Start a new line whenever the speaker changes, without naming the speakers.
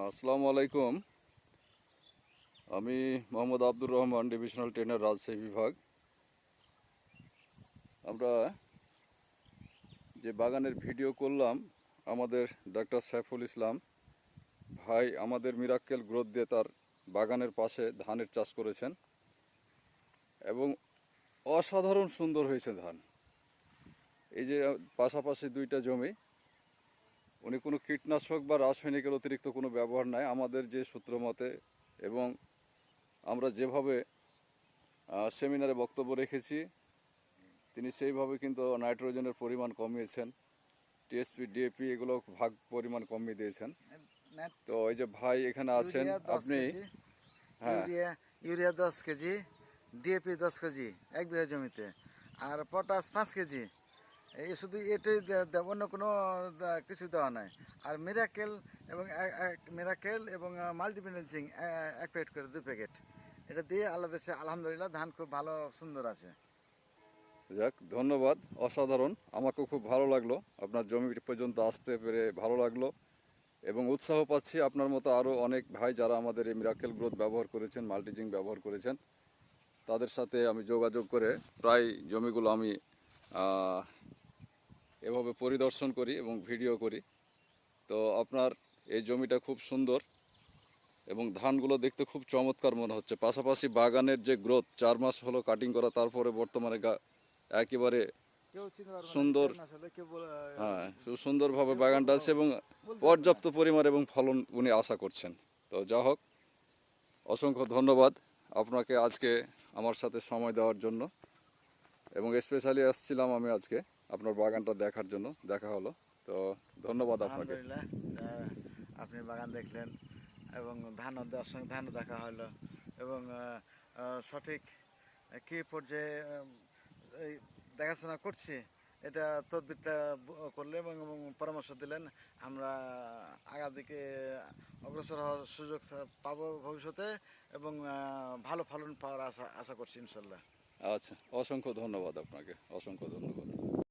আসসালামু আলাইকুম। আমি মোহাম্মদ আব্দুর রহমান, ডিভিশনাল ট্রেনার, রাজশাহী বিভাগ। আমরা যে বাগানের ভিডিও করলাম, আমাদের ডাক্তার সাইফুল ইসলাম ভাই আমাদের মিরাক্কেল গ্রোথ দিয়ে তার বাগানের পাশে ধানের চাষ করেছেন এবং অসাধারণ সুন্দর হয়েছে ধান। এই যে পাশাপাশি দুইটা জমি, উনি কোনো কীটনাশক বা রাসায়নিকের অতিরিক্ত কোনো ব্যবহার নাই আমাদের যে সূত্র মতে, এবং আমরা যেভাবে সেমিনারে বক্তব্য রেখেছি তিনি সেইভাবে কিন্তু নাইট্রোজেনের পরিমাণ কমিয়েছেন, টিএসপি ডিএপি এগুলো পরিমাণ কমিয়ে দিয়েছেন। তো এই যে ভাই এখানে আছেন আপনি, হ্যাঁ,
ইউরিয়া 10 কেজি, ডিএপি 10 কেজি 1 বিঘা জমিতে, আর পটাশ 5 কেজি। এই শুধু এটাই অন্য কোনো কিছু দেওয়া নাই। আর মিরাকেল এবং মাল্টিভিটামিন জিঙ্ক 1 প্যাকেট করে 2 প্যাকেট, এটা দিয়ে আল্লাহ দেশে আলহামদুলিল্লাহ ধান খুব ভালো সুন্দর আছে।
যাক, ধন্যবাদ, অসাধারণ। আমাকেও খুব ভালো লাগলো, আপনার জমি পর্যন্ত আসতে পেরে ভালো লাগলো এবং উৎসাহ পাচ্ছি। আপনার মতো আরও অনেক ভাই যারা আমাদের এই মিরাকেল গ্রোথ ব্যবহার করেছেন, মাল্টিজিঙ্ক ব্যবহার করেছেন, তাদের সাথে আমি যোগাযোগ করে প্রায় জমিগুলো আমি এভাবে পরিদর্শন করি এবং ভিডিও করি। তো আপনার এই জমিটা খুব সুন্দর এবং ধানগুলো দেখতে খুব চমৎকার মনে হচ্ছে। পাশাপাশি বাগানের যে গ্রোথ, 4 মাস হলো কাটিং করা, তারপরে বর্তমানে একেবারে সুন্দর, হ্যাঁ, সুন্দরভাবে বাগানটা আছে এবং পর্যাপ্ত পরিমাণ এবং ফলন উনি আশা করছেন। তো যা হোক, অসংখ্য ধন্যবাদ আপনাকে আজকে আমার সাথে সময় দেওয়ার জন্য, এবং স্পেশালি আসছিলাম আমি আজকে আপনার বাগানটা দেখার জন্য, দেখা হলো। তো ধন্যবাদ আপনাকে।
আপনি বাগান দেখলেন এবং দেওয়ার সঙ্গে ধানও দেখা হলো, এবং সঠিক কী পর্যায়ে এই দেখাশোনা করছি এটা তদবিরটা করলেন এবং পরামর্শ দিলেন। আমরা আগার দিকে অগ্রসর হওয়ার সুযোগ পাবো ভবিষ্যতে, এবং ভালো ফলন পাওয়ার আশা করছি ইনশাল্লাহ।
আচ্ছা, অসংখ্য ধন্যবাদ আপনাকে, অসংখ্য ধন্যবাদ।